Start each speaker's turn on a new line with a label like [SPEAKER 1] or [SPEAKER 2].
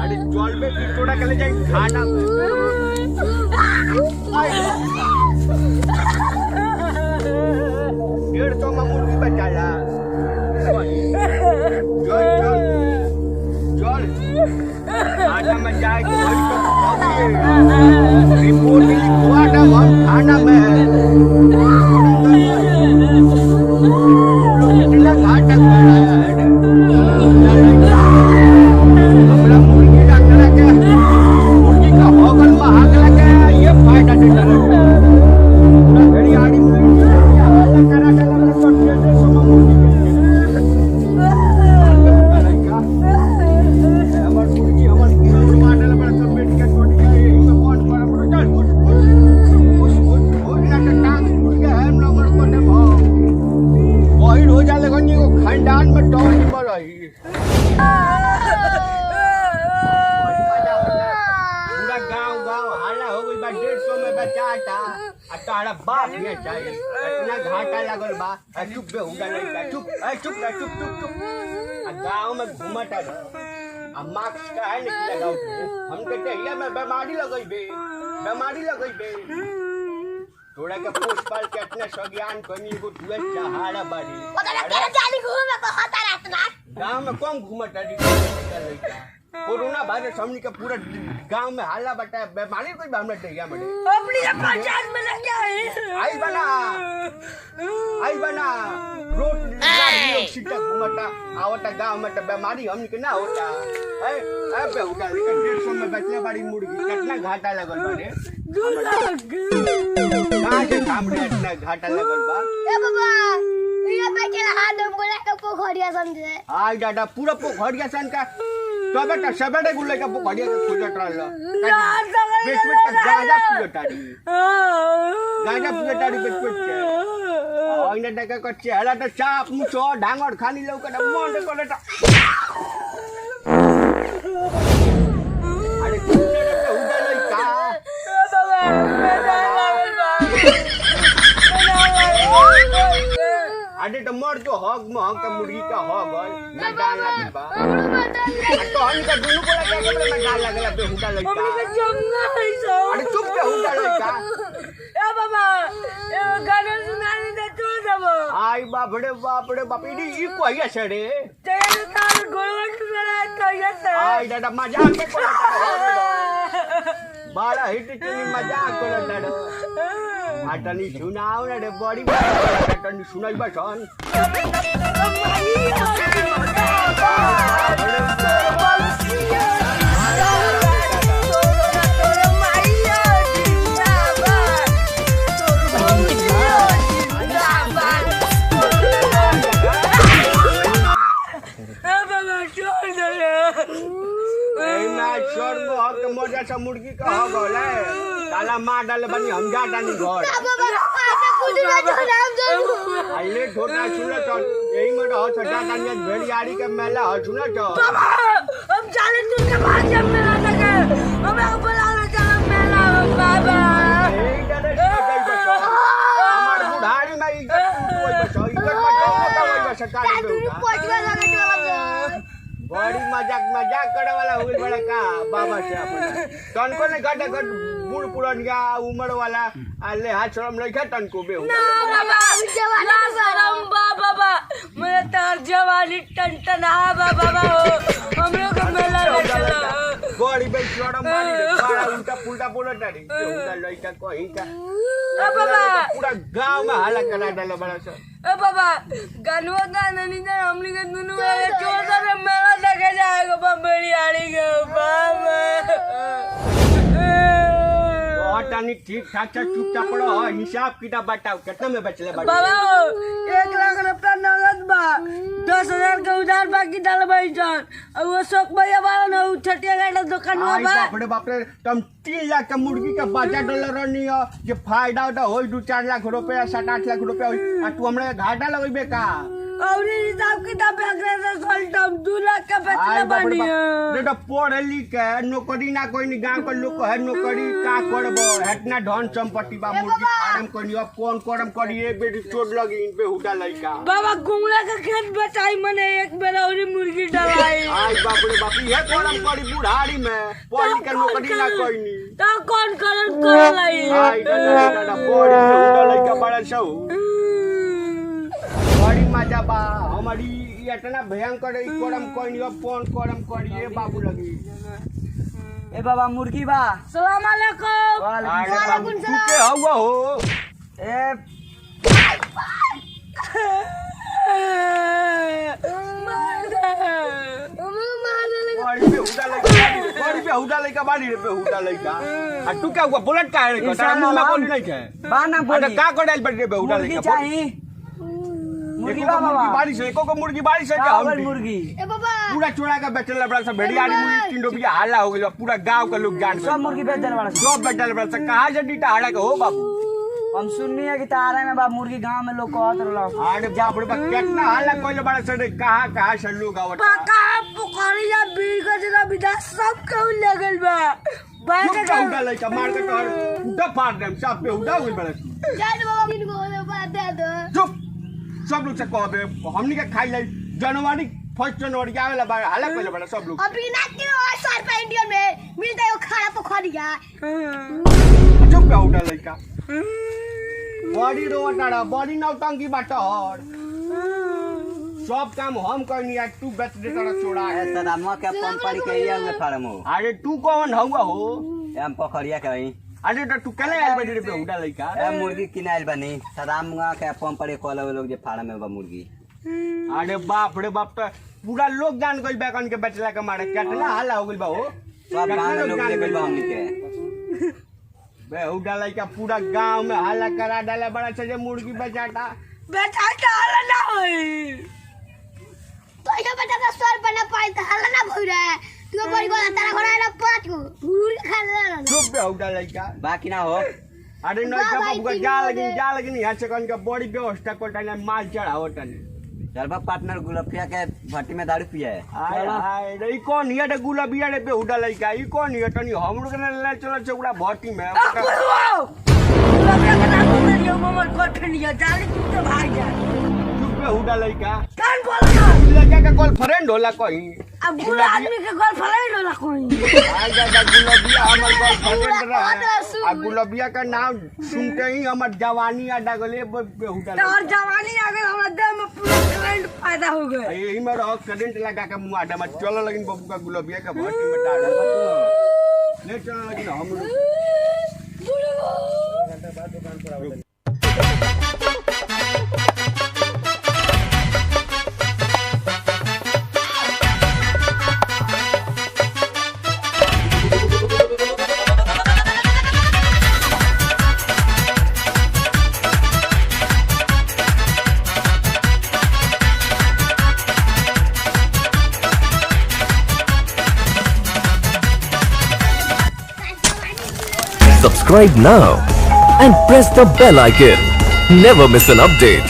[SPEAKER 1] अरे जल में बिटोड़ा के ले जाए खाना डेढ़ तो मुर्गी बचाया जल खाना में जाए रिपोर्ट लिखवा ना हम खाना में इतना घाटा कराया है हमरा मुर्गी डॉक्टर के मुर्गी का होगल में आग लगे ये फायदा देता है मेरी आड़ी मुर्गी करा डाला तो तेरे सम मुर्गी हमर मुर्गी हमर किलो मारले बड़ा सब बेट के छोटी का ये कौन पर चल उस ना टांग मुर्गी है हम लोग को ने वही हो जाले गनी को खानदान में टोल पर रही पूरा गांव हाला हो गई बा 150 में बचाता आ तारा बाप ये चाहिए इतना घाटा लगल बा चुप बे उड़ा नहीं चुप आ गांव में घुमता आ मास्क का है नहीं लगाओ हम कहते हिया में बीमारी लगई बे थोड़ा के पोषपाल के इतना सज्ञान कनी को दुए चाहाड़ा बाड़ी
[SPEAKER 2] तेरे जाली घूमे को होता रहता
[SPEAKER 1] गांव में कौन घूमता कोरोना वायरस हमनी के पूरा गांव में हाला बटा बीमारी कोई हमने दैया मरे
[SPEAKER 2] अपनी पंचायत में लग गया
[SPEAKER 1] आई बना रोड लोग सीटा घूमता आवता गांव में तो बीमारी हमनी के ना होता ए पे उठा लेकिन 150 में बचले बड़ी मुर्गी कितना घाटा लगल बारे
[SPEAKER 2] 2 लाख
[SPEAKER 1] कहां से सामने इतना घाटा लगल बा
[SPEAKER 2] ए बाबा ये बेटे हाथ हम बोला के पोखरिया समझे
[SPEAKER 1] आई दादा पूरा पोखरिया सन का तो बेटा सबेटे गुल्ले का पोखरिया के खोजत रहल बेसमेंट का गाजा पियटाड़ी बेसमेंट के ओइने डका को चेहरा तो साफ मुछो डांगड़ खानी लौका न मोंड कोलेटा अरे तुमने तो उड़ल का अरे तो मर जो हग में हग का मुर्गी का हग ना डाल लगी बा तो हम का दोनों को लगा के मैं डाल लगा बे हुडा लगा अरे चुप बे हुडा लगा
[SPEAKER 2] ए बाबा ए गाना सुनानी दे तू सब
[SPEAKER 1] आई बाप रे बाप ई कोइया छड़े
[SPEAKER 2] तेरे तार गोलगट मेरा तो ये
[SPEAKER 1] आई दादा मजाक में कोला बारा हिट चली मजाक कोला दादा आटनी सुनाओ रे बड़ी आटनी सुनाई बसन मोजा मुर्गी का हो गल ताला मार डाले बनी हम जा डाली घर आइले छोटा सुन तो यही में हो छटा डाली भेड़ियाड़ी के मेला हो सुन तो
[SPEAKER 2] हम चले तुझे बाहर जब मेला लगे हमें बुलाना चला मेला बाबा
[SPEAKER 1] यही डरे गई बच्चा हमार बुढ़ारी में इज्जत कोई बच्चा इज्जत बचाओ का सरकार बड़ी मजाक करे वाला हो गई बड़ा का बाबा से अपन तनको ने गट बूढ़ पुरानिया उम्र वाला ले हाथ शर्म नहीं खा तनको बे
[SPEAKER 2] ना बाबा जवानी शर्म बाबा मेरे तार जवानी टनटना बाबा हम लोग मेला चला
[SPEAKER 1] बड़ी बे शर्म मारी बड़ा उल्टा पुल्टा बोलत डाली उल्टा लइका कहीं का
[SPEAKER 2] बाबा
[SPEAKER 1] पूरा गांव में हाला करा डाला बड़ा सा
[SPEAKER 2] ए बाबा गानवा गाना नहीं दे हमनी के दोनों वाले चोदा रे मेला देखे जाएगा बम्बड़ी आड़ी के बाबा
[SPEAKER 1] टानी ठीक ठाक चुपचाप पड़ो हिसाब किताब बताओ कितना में बचले
[SPEAKER 2] बाबा 1 लाख रुपया नगद बा 10,000 के उधार बाकी डाल भाई जान और वो शौक भैया वाला ना छटिया गाड़ा दुकान बा
[SPEAKER 1] बाप रे तुम 3 लाख का मुर्गी का $50 नहीं हो जे फायदा होता हो 2-4 लाख रुपया 7-8 लाख रुपया आ तू हमरा घाटा लगबे का
[SPEAKER 2] और हिसाब किताब रिजल्ट हम 2 लाख का बेचले
[SPEAKER 1] आई बाप रे
[SPEAKER 2] बानी
[SPEAKER 1] बाप। बेटा पढ़ लिख के नौकरी ना कोई नहीं, गांव के लोग है नौकरी का करबो, इतना धन संपत्ति बा, मुर्गी फार्म कोनी, अब कौन करम करी, एक बेटी चोट लगी इन पे हुटा लइका।
[SPEAKER 2] बाबा कुंगड़ा का खेत बचाई मने एक बेर और मुर्गी डलाई।
[SPEAKER 1] आई बाप रे बाप, ये करम करी बुढ़ारी में, पढ़ के नौकरी ना कोई नहीं।
[SPEAKER 2] तो कौन करन करलाई।
[SPEAKER 1] आई दादा पढ़ के हुटा लइका बड़ा सौ बड़ी मजा बा हमारी, इतना भयंकर ई करम कोई नहीं, अब कौन करम करी, ए बाबू लगी।
[SPEAKER 3] ए बाबा मुर्गी बा।
[SPEAKER 2] सलाम अलैकुम।
[SPEAKER 1] अरे बाबू तू के हुआ हो?
[SPEAKER 3] ए
[SPEAKER 1] बड़ी पे हुटा लइका, बड़ी पे हुटा लइका, बाड़ी पे हुटा लइका। आ तू क्या हुआ बुलेट का है रे? तारा मुंह में बोल नहीं के।
[SPEAKER 3] बा ना
[SPEAKER 1] अरे
[SPEAKER 3] बोली
[SPEAKER 1] का कोडाल बड़ी पे हुटा
[SPEAKER 3] मुर्गी
[SPEAKER 1] लइका?
[SPEAKER 3] चाहिए मुर्गी
[SPEAKER 1] एको
[SPEAKER 3] बा
[SPEAKER 1] को मुर्गी
[SPEAKER 3] बाबा
[SPEAKER 1] बाड़ी से, एको को मुर्गी बाड़ी से
[SPEAKER 3] कावल
[SPEAKER 1] हम
[SPEAKER 3] मुर्गी
[SPEAKER 1] पूरा चोरा का बेचल बड़ा सा भेड़ियारी मुर्गी 3 रुपया हल्ला हो गइल, पूरा गांव के लोग जान
[SPEAKER 3] सब मुर्गी बेच देने वाला
[SPEAKER 1] सब बेचल बड़ा सा। कहां से डीटा हड़ा के हो बाबू?
[SPEAKER 3] हम सुननी है कि तारा में बा मुर्गी गांव में लोग कहत रहला।
[SPEAKER 1] अरे बाप रे बाप, कितना हल्ला कोइल बड़ा सा रे, कहां से लोग आवत।
[SPEAKER 2] पका पुखरिया बीर गजरा बिदा सब कहू लगल बा।
[SPEAKER 1] चुप का हुटा लइका मार के तोर हुटा फाड़ देम, सब पे हुटा होइल बड़ा सा।
[SPEAKER 2] जान बाबा किन को बात दे दो।
[SPEAKER 1] चुप, सब लोग से कहबे हमनी के खाई ले जनवरी 1 जनवरी आवेला बा, हल्ला कोइल बड़ा सब लोग।
[SPEAKER 2] अभी ना कि सर पे इंडियन में मिलता है खाना पोखरिया।
[SPEAKER 1] चुप का हुटा लइका, बड़ी रोटाड़ा, बड़ी नौटंकी बाटर, सब काम हम करनी है, तू बेच दे तारा चोरा है।
[SPEAKER 3] सदामा के पंपड़ी के एरिया में फार्म हो
[SPEAKER 1] अरे तू कौन हुआ हो?
[SPEAKER 3] हम पोखरिया के हई
[SPEAKER 1] अरे तो तू कले आइल बड़ी रे पे हुटा लइका?
[SPEAKER 3] ए मुर्गी किनाइल बनी सदामा के पंपड़ी कोला लोग जे फार्म में बा मुर्गी।
[SPEAKER 1] अरे बाप रे बाप, तो पूरा लोग जान गइल बेकन के बेचला के मारे, कितना हल्ला हो गइल बा हो।
[SPEAKER 3] सब गांव में लोग ले गइल बा हमनी के।
[SPEAKER 1] बे हुटा लइका पूरा गांव में हल्ला करा डाला बड़ा से जे मुर्गी बेचाता।
[SPEAKER 2] बेटा का हल्ला ना होई। तो ये बेटा का सर पे ना पाई त हल्ला ना भई रहा है। तू बड़ी को तारा घर आला 5 को मुर्गी खा ले।
[SPEAKER 1] चुप बे हुटा लइका।
[SPEAKER 3] बाकी ना हो
[SPEAKER 1] अरे नई का बाबू का जा लगी यहाँ से कौन का बड़ी व्यवस्था को टाइम माल चढ़ाओ टने।
[SPEAKER 3] चलबा पार्टनर गुलफिया के भट्टी में दारू पिया है।
[SPEAKER 1] आय आय रे, ई कौन हिया रे गुलाबिया रे पे हुटा लइका? ई कौन हिया टनी हमरो के ले चलो चौड़ा भट्टी में।
[SPEAKER 2] लगा ना तेरियो ममर कोठनिया जाली तू तो भाग जा।
[SPEAKER 1] चुप बे हुटा लइका।
[SPEAKER 2] कौन बोलना?
[SPEAKER 1] लड़का का गर्लफ्रेंड होला कहीं?
[SPEAKER 2] अब बुरा आदमी के गर्लफ्रेंड होला कोई।
[SPEAKER 1] आय दादा गुलाबिया हमर गर्लफ्रेंड रहे। आ गुलाबिया का नाम सुनते ही हमर जवानी आडा गले बे हुटा लइका।
[SPEAKER 2] तोर जवानी आ गई हमरा देह में पूरा करंट पैदा हो गए।
[SPEAKER 1] यही में रहो करंट लगा के मुंह आडा में चलो, लेकिन बाबू का गुलाबिया का भट्टी में डाल ले चलो, लेकिन हम लोग
[SPEAKER 4] Subscribe now and press the bell icon. Never miss an update.